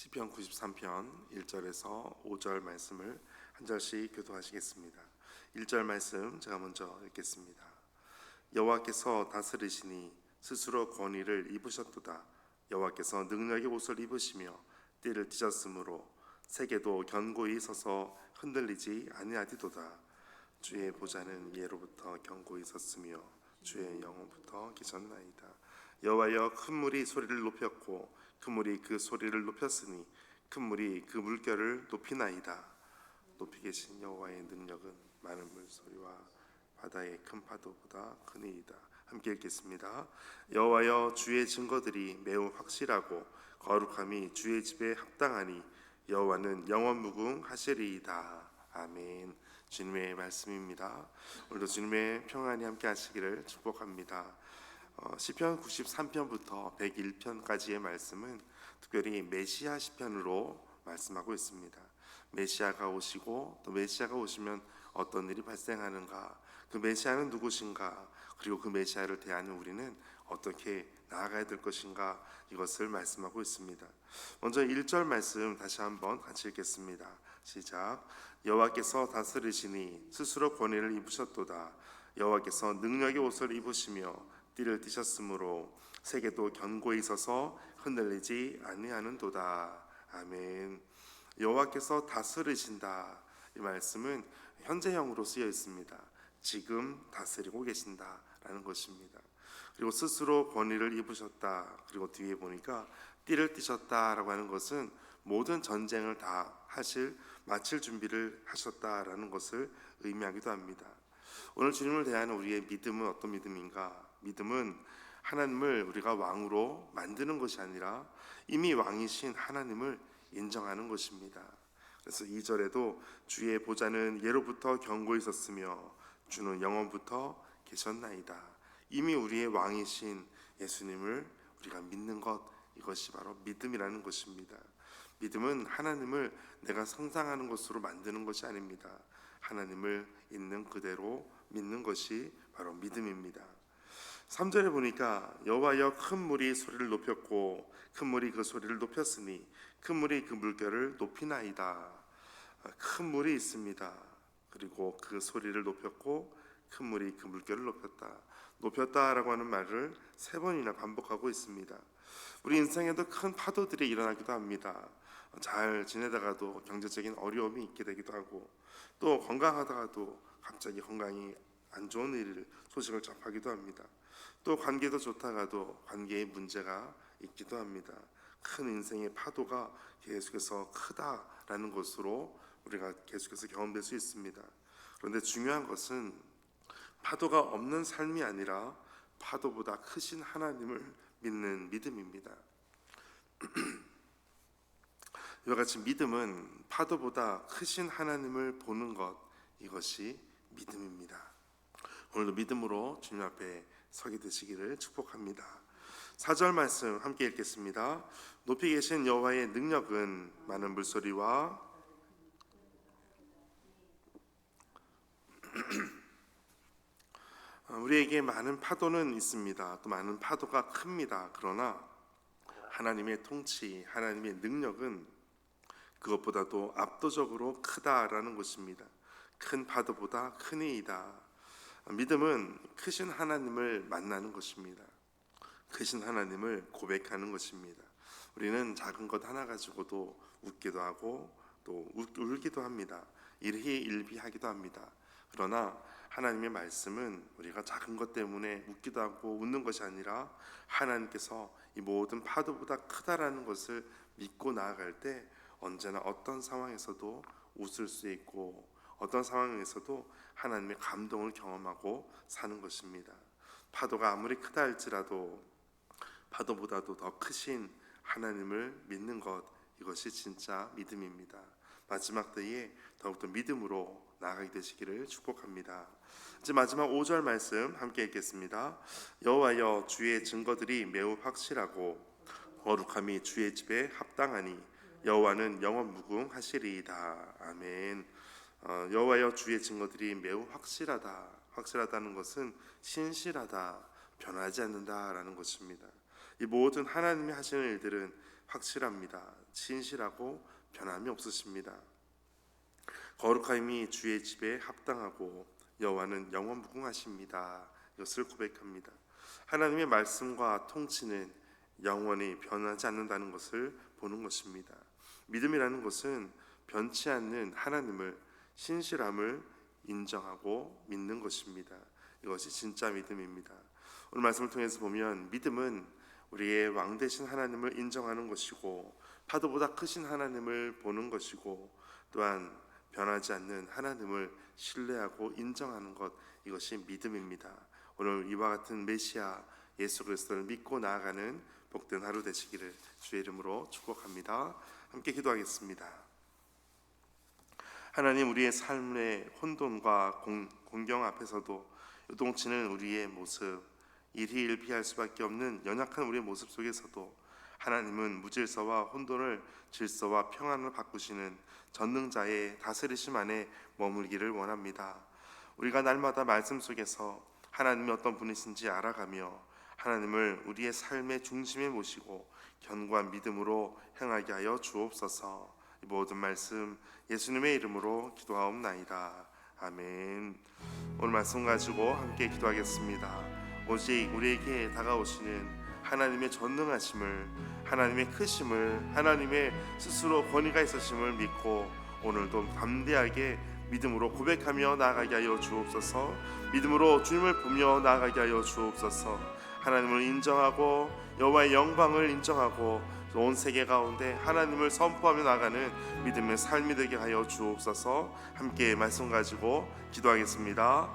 시편 93편 1절에서 5절 말씀을 한 절씩 교독하시겠습니다. 1절 말씀 제가 먼저 읽겠습니다. 여호와께서 다스리시니 스스로 권위를 입으셨도다. 여호와께서 능력의 옷을 입으시며 띠를 띠셨으므로 세계도 견고히 서서 흔들리지 아니하리도다. 주의 보좌는 예로부터 견고히 섰으며 주의 영원부터 계셨나이다. 여호와여, 큰 물이 소리를 높였고 큰 물이 그 소리를 높였으니 큰 물이 그 물결을 높이나이다. 높이 계신 여호와의 능력은 많은 물소리와 바다의 큰 파도보다 크니이다. 함께 읽겠습니다. 여호와여, 주의 증거들이 매우 확실하고 거룩함이 주의 집에 합당하니 여호와는 영원 무궁하시리이다. 아멘. 주님의 말씀입니다. 오늘도 주님의 평안이 함께 하시기를 축복합니다. 시편 93편부터 101편까지의 말씀은 특별히 메시아 시편으로 말씀하고 있습니다. 메시아가 오시고 또 메시아가 오시면 어떤 일이 발생하는가, 그 메시아는 누구신가, 그리고 그 메시아를 대하는 우리는 어떻게 나아가야 될 것인가, 이것을 말씀하고 있습니다. 먼저 1절 말씀 다시 한번 같이 읽겠습니다. 시작. 여호와께서 다스리시니 스스로 권위를 입으셨도다. 여호와께서 능력의 옷을 입으시며 띠를 띠셨으므로 세계도 견고히 서서 흔들리지 아니하는도다. 아멘. 여호와께서 다스리신다. 이 말씀은 현재형으로 쓰여 있습니다. 지금 다스리고 계신다라는 것입니다. 그리고 스스로 권위를 입으셨다. 그리고 뒤에 보니까 띠를 띠셨다라고 하는 것은 모든 전쟁을 다 마칠 준비를 하셨다라는 것을 의미하기도 합니다. 오늘 주님을 대하는 우리의 믿음은 어떤 믿음인가? 믿음은 하나님을 우리가 왕으로 만드는 것이 아니라 이미 왕이신 하나님을 인정하는 것입니다. 그래서 2절에도 주의 보좌는 예로부터 견고히 섰으며 주는 영원부터 계셨나이다. 이미 우리의 왕이신 예수님을 우리가 믿는 것, 이것이 바로 믿음이라는 것입니다. 믿음은 하나님을 내가 상상하는 것으로 만드는 것이 아닙니다. 하나님을 있는 그대로 믿는 것이 바로 믿음입니다. 3절에 보니까 여호와여, 큰 물이 소리를 높였고 큰 물이 그 소리를 높였으니 큰 물이 그 물결을 높이나이다. 큰 물이 있습니다. 그리고 그 소리를 높였고 큰 물이 그 물결을 높였다라고 하는 말을 3번이나 반복하고 있습니다. 우리 인생에도 큰 파도들이 일어나기도 합니다. 잘 지내다가도 경제적인 어려움이 있게 되기도 하고, 또 건강하다가도 갑자기 건강이 안 좋은 소식을 접하기도 합니다. 또 관계도 좋다가도 관계에 문제가 있기도 합니다. 큰 인생의 파도가 계속해서 크다라는 것으로 우리가 계속해서 경험될 수 있습니다. 그런데 중요한 것은 파도가 없는 삶이 아니라 파도보다 크신 하나님을 믿는 믿음입니다. 이와 같이 믿음은 파도보다 크신 하나님을 보는 것, 이것이 믿음입니다. 오늘도 믿음으로 주님 앞에 서게 되시기를 축복합니다. 4절 말씀 함께 읽겠습니다. 높이 계신 여호와의 능력은 많은 물소리와 우리에게 많은 파도는 있습니다. 또 많은 파도가 큽니다. 그러나 하나님의 통치, 하나님의 능력은 그것보다도 압도적으로 크다라는 것입니다. 큰 파도보다 크니이다. 믿음은 크신 하나님을 만나는 것입니다. 크신 하나님을 고백하는 것입니다. 우리는 작은 것 하나 가지고도 웃기도 하고 또 울기도 합니다. 일희일비하기도 합니다. 그러나 하나님의 말씀은 우리가 작은 것 때문에 웃기도 하고 웃는 것이 아니라 하나님께서 이 모든 파도보다 크다라는 것을 믿고 나아갈 때 언제나 어떤 상황에서도 웃을 수 있고 어떤 상황에서도 하나님의 감동을 경험하고 사는 것입니다. 파도가 아무리 크다 할지라도 파도보다도 더 크신 하나님을 믿는 것, 이것이 진짜 믿음입니다. 마지막 때에 더욱더 믿음으로 나아가게 되시기를 축복합니다. 이제 마지막 5절 말씀 함께 읽겠습니다. 여호와여, 주의 증거들이 매우 확실하고 거룩함이 주의 집에 합당하니 여호와는 영원 무궁하시리이다. 아멘. 여호와여, 주의 증거들이 매우 확실하다. 확실하다는 것은 신실하다, 변하지 않는다라는 것입니다. 이 모든 하나님이 하시는 일들은 확실합니다. 진실하고 변함이 없으십니다. 거룩함이 주의 집에 합당하고 여호와는 영원 무궁하십니다. 이것을 고백합니다. 하나님의 말씀과 통치는 영원히 변하지 않는다는 것을 보는 것입니다. 믿음이라는 것은 변치 않는 하나님을, 신실함을 인정하고 믿는 것입니다. 이것이 진짜 믿음입니다. 오늘 말씀을 통해서 보면 믿음은 우리의 왕 되신 하나님을 인정하는 것이고 파도보다 크신 하나님을 보는 것이고 또한 변하지 않는 하나님을 신뢰하고 인정하는 것, 이것이 믿음입니다. 오늘 이와 같은 메시아 예수 그리스도를 믿고 나아가는 복된 하루 되시기를 주의 이름으로 축복합니다. 함께 기도하겠습니다. 하나님, 우리의 삶의 혼돈과 공경 앞에서도 요동치는 우리의 모습, 일희일비할 수밖에 없는 연약한 우리의 모습 속에서도 하나님은 무질서와 혼돈을 질서와 평안을 바꾸시는 전능자의 다스리심 안에 머물기를 원합니다. 우리가 날마다 말씀 속에서 하나님이 어떤 분이신지 알아가며 하나님을 우리의 삶의 중심에 모시고 견고한 믿음으로 행하게 하여 주옵소서. 이 모든 말씀 예수님의 이름으로 기도하옵나이다. 아멘. 오늘 말씀 가지고 함께 기도하겠습니다. 오직 우리에게 다가오시는 하나님의 전능하심을, 하나님의 크심을, 하나님의 스스로 권위가 있으심을 믿고 오늘도 담대하게 믿음으로 고백하며 나아가게 하여 주옵소서. 믿음으로 주님을 보며 나아가게 하여 주옵소서. 하나님을 인정하고 여호와의 영광을 인정하고 온 세계 가운데 하나님을 선포하며 나가는 믿음의 삶이 되게 하여 주옵소서. 함께 말씀 가지고 기도하겠습니다.